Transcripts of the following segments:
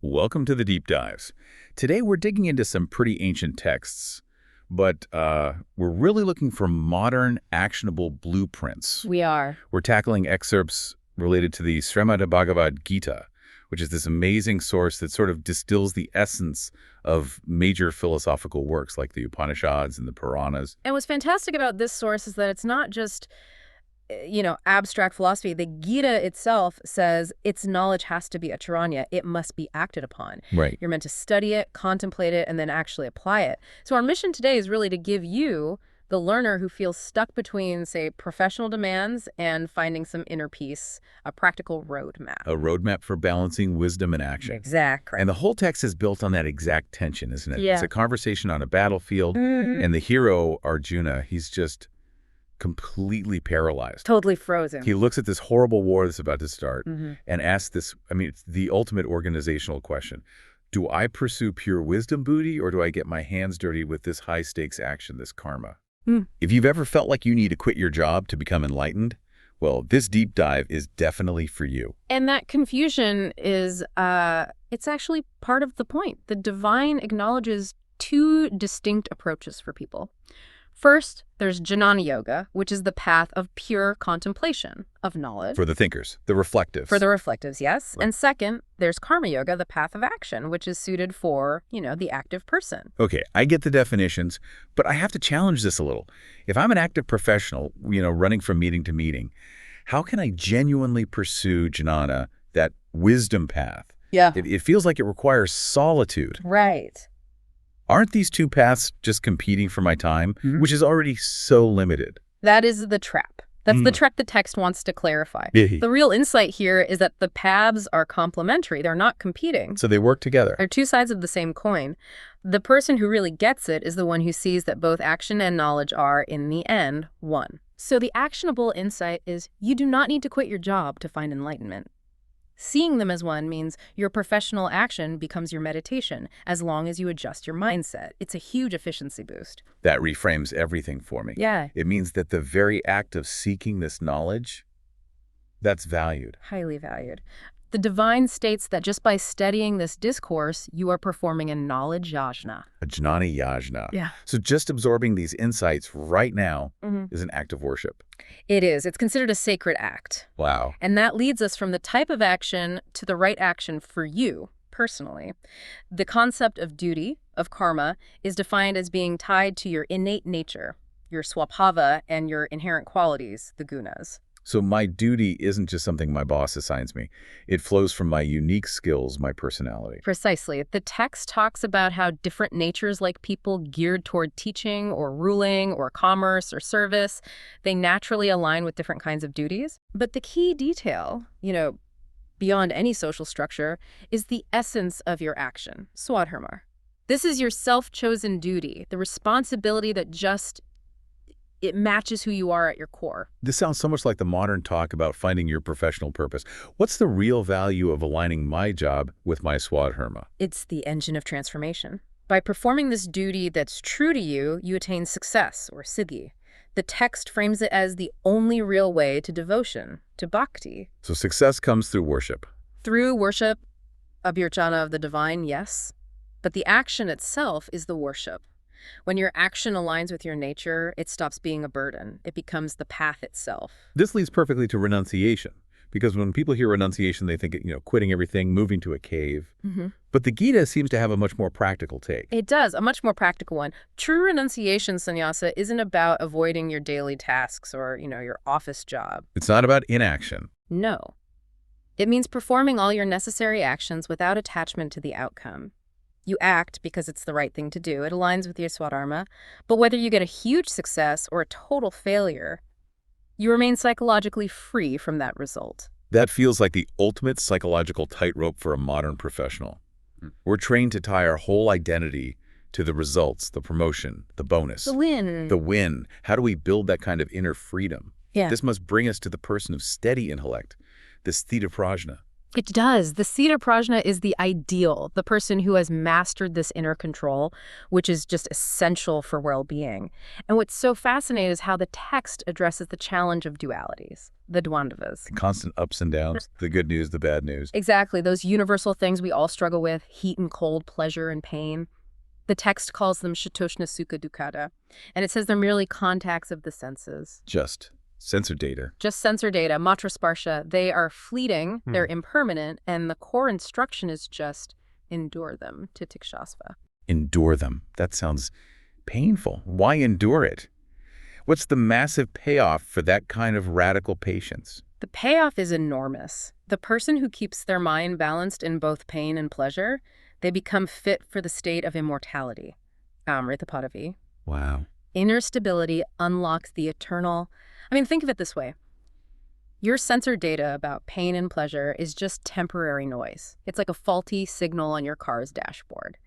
Welcome to the Deep Dives. Today we're digging into some pretty ancient texts, but we're really looking for modern, actionable blueprints. We are. We're tackling excerpts related to the Srimad Bhagavad Gita, which is this amazing source that sort of distills the essence of major philosophical works like the Upanishads and the Puranas. And what's fantastic about this source is that it's not just, abstract philosophy. The Gita itself says its knowledge has to be acharanya. It must be acted upon. Right. You're meant to study it, contemplate it, and then actually apply it. So our mission today is really to give you, the learner who feels stuck between, say, professional demands and finding some inner peace, a practical roadmap. A roadmap for balancing wisdom and action. Exactly. And the whole text is built on that exact tension, isn't it? Yeah. It's a conversation on a battlefield, and the hero, Arjuna, he's just completely paralyzed. Totally frozen. He looks at this horrible war that's about to start and asks this, it's the ultimate organizational question. Do I pursue pure wisdom booty, or do I get my hands dirty with this high-stakes action, this karma? If you've ever felt like you need to quit your job to become enlightened, well, this deep dive is definitely for you. And that confusion is, it's actually part of the point. The divine acknowledges two distinct approaches for people. First, there's Jnana Yoga, which is the path of pure contemplation of knowledge. For the thinkers, the reflectives. For the reflectives, yes. Right. And second, there's Karma Yoga, the path of action, which is suited for, the active person. Okay, I get the definitions, but I have to challenge this a little. If I'm an active professional, running from meeting to meeting, how can I genuinely pursue jnana, that wisdom path? Yeah. It feels like it requires solitude. Right. Aren't these two paths just competing for my time, which is already so limited? That is the trap. That's the trap the text wants to clarify. Yeah. The real insight here is that the paths are complementary. They're not competing. So they work together. They're two sides of the same coin. The person who really gets it is the one who sees that both action and knowledge are, in the end, one. So the actionable insight is you do not need to quit your job to find enlightenment. Seeing them as one means your professional action becomes your meditation as long as you adjust your mindset. It's a huge efficiency boost. That reframes everything for me. Yeah. It means that the very act of seeking this knowledge, that's valued. Highly valued. The divine states that just by studying this discourse, you are performing a knowledge yajna. A jnana yajna. Yeah. So just absorbing these insights right now is an act of worship. It is. It's considered a sacred act. Wow. And that leads us from the type of action to the right action for you, personally. The concept of duty, of karma, is defined as being tied to your innate nature, your swabhava, and your inherent qualities, the gunas. So my duty isn't just something my boss assigns me. It flows from my unique skills, my personality. Precisely. The text talks about how different natures, like people geared toward teaching or ruling or commerce or service, they naturally align with different kinds of duties. But the key detail, beyond any social structure, is the essence of your action, swadharma. This is your self-chosen duty, the responsibility that it matches who you are at your core. This sounds so much like the modern talk about finding your professional purpose. What's the real value of aligning my job with my swadharma? It's the engine of transformation. By performing this duty that's true to you, you attain success, or siddhi. The text frames it as the only real way to devotion, to bhakti. So success comes through worship. Through worship, abhirchana of the divine, yes. But the action itself is the worship. When your action aligns with your nature, it stops being a burden. It becomes the path itself. This leads perfectly to renunciation, because when people hear renunciation, they think, quitting everything, moving to a cave. But the Gita seems to have a much more practical take. It does, a much more practical one. True renunciation, sannyasa, isn't about avoiding your daily tasks or, your office job. It's not about inaction. No. It means performing all your necessary actions without attachment to the outcome. You act because it's the right thing to do. It aligns with your swadharma. But whether you get a huge success or a total failure, you remain psychologically free from that result. That feels like the ultimate psychological tightrope for a modern professional. We're trained to tie our whole identity to the results, the promotion, the bonus. The win. The win. How do we build that kind of inner freedom? Yeah. This must bring us to the person of steady intellect, this theta prajna. It does. The Sthita Prajna is the ideal, the person who has mastered this inner control, which is just essential for well-being. And what's so fascinating is how the text addresses the challenge of dualities, the dvandavas. Constant ups and downs, the good news, the bad news. Exactly, those universal things we all struggle with, heat and cold, pleasure and pain. The text calls them shatoshna sukha dukkha, and it says they're merely contacts of the senses. Just sensor data. Just sensor data, matra sparsha. They are fleeting, they're impermanent, and the core instruction is just endure them, titikshasva. Endure them. That sounds painful. Why endure it? What's the massive payoff for that kind of radical patience? The payoff is enormous. The person who keeps their mind balanced in both pain and pleasure, they become fit for the state of immortality. Amrita Padavi. Wow. Inner stability unlocks the eternal. Think of it this way. Your sensor data about pain and pleasure is just temporary noise. It's like a faulty signal on your car's dashboard.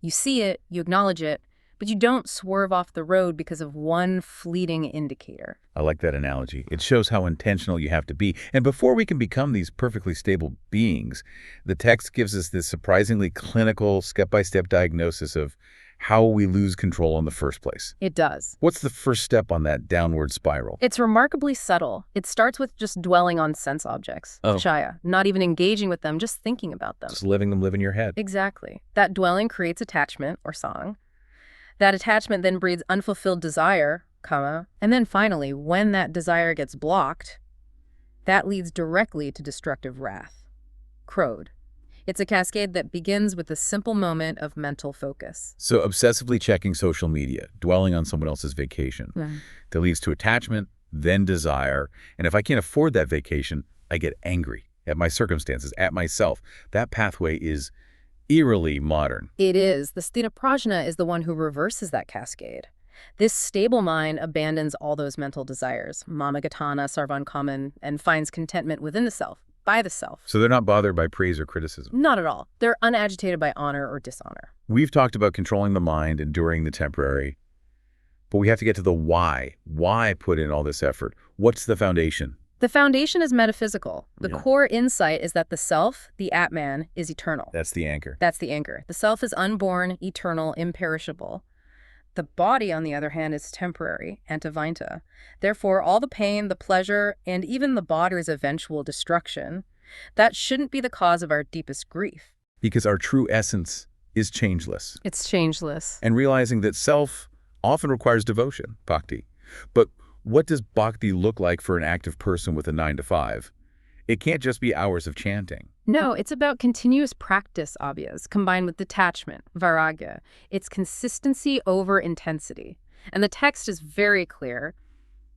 You see it, you acknowledge it, but you don't swerve off the road because of one fleeting indicator. I like that analogy. It shows how intentional you have to be. And before we can become these perfectly stable beings, the text gives us this surprisingly clinical, step-by-step diagnosis of how we lose control in the first place. It does. What's the first step on that downward spiral? It's remarkably subtle. It starts with just dwelling on sense objects, chaya, not even engaging with them, just thinking about them. Just living them live in your head. Exactly. That dwelling creates attachment, or sang. That attachment then breeds unfulfilled desire, kama, and then finally, when that desire gets blocked, that leads directly to destructive wrath, krodh. It's a cascade that begins with a simple moment of mental focus. So obsessively checking social media, dwelling on someone else's vacation, that leads to attachment, then desire. And if I can't afford that vacation, I get angry at my circumstances, at myself. That pathway is eerily modern. It is. The Sthita Prajna is the one who reverses that cascade. This stable mind abandons all those mental desires, mamagatana, sarvankaman, and finds contentment within the self, by the self. So they're not bothered by praise or criticism? Not at all. They're unagitated by honor or dishonor. We've talked about controlling the mind, enduring the temporary, but we have to get to the why. Why put in all this effort? What's the foundation? The foundation is metaphysical. The core insight is that the self, the Atman, is eternal. That's the anchor. That's the anchor. The self is unborn, eternal, imperishable. The body, on the other hand, is temporary, antavinta. Therefore, all the pain, the pleasure, and even the body's eventual destruction, that shouldn't be the cause of our deepest grief. Because our true essence is changeless. It's changeless. And realizing that self often requires devotion, bhakti. But what does bhakti look like for an active person with a 9-to-5? It can't just be hours of chanting. No, it's about continuous practice, obvious, combined with detachment, vairagya. It's consistency over intensity. And the text is very clear.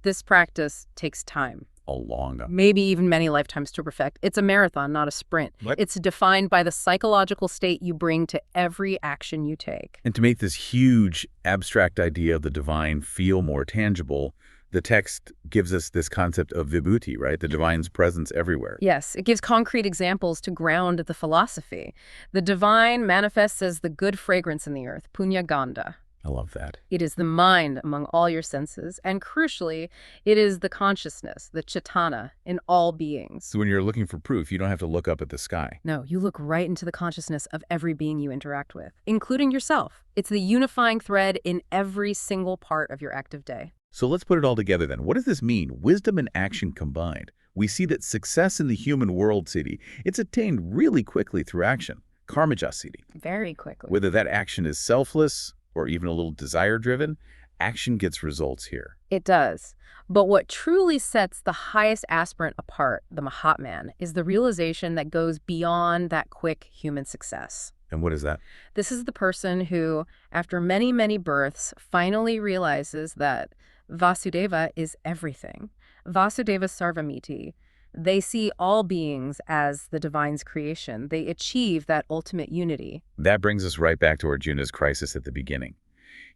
This practice takes time. A long time. Maybe even many lifetimes to perfect. It's a marathon, not a sprint. What? It's defined by the psychological state you bring to every action you take. And to make this huge, abstract idea of the divine feel more tangible, the text gives us this concept of vibhuti, right? The divine's presence everywhere. Yes, it gives concrete examples to ground the philosophy. The divine manifests as the good fragrance in the earth, punya gandha. I love that. It is the mind among all your senses, and crucially, it is the consciousness, the chaitana, in all beings. So when you're looking for proof, you don't have to look up at the sky. No, you look right into the consciousness of every being you interact with, including yourself. It's the unifying thread in every single part of your active day. So let's put it all together then. What does this mean? Wisdom and action combined. We see that success in the human world, Siddhi, it's attained really quickly through action. Karmaja, Siddhi. Very quickly. Whether that action is selfless or even a little desire-driven, action gets results here. It does. But what truly sets the highest aspirant apart, the Mahatman, is the realization that goes beyond that quick human success. And what is that? This is the person who, after many, many births, finally realizes that Vasudeva is everything. Vasudeva Sarvamiti. They see all beings as the divine's creation. They achieve that ultimate unity. That brings us right back to Arjuna's crisis at the beginning.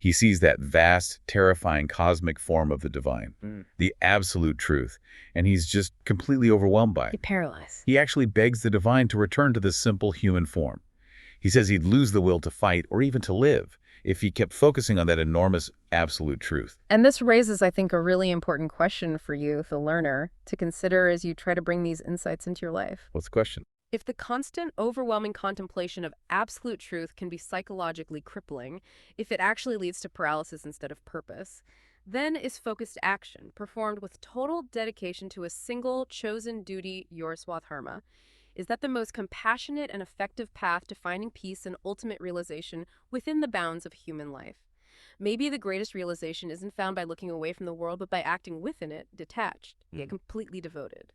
He sees that vast, terrifying cosmic form of the divine, the absolute truth, and he's just completely overwhelmed by it. He's paralyzed. He actually begs the divine to return to this simple human form. He says he'd lose the will to fight or even to live if he kept focusing on that enormous absolute truth. And this raises, I think, a really important question for you, the learner, to consider as you try to bring these insights into your life. What's the question? If the constant, overwhelming contemplation of absolute truth can be psychologically crippling, if it actually leads to paralysis instead of purpose, then is focused action, performed with total dedication to a single, chosen duty, your swadharma. Is that the most compassionate and effective path to finding peace and ultimate realization within the bounds of human life? Maybe the greatest realization isn't found by looking away from the world, but by acting within it, detached, yet completely devoted.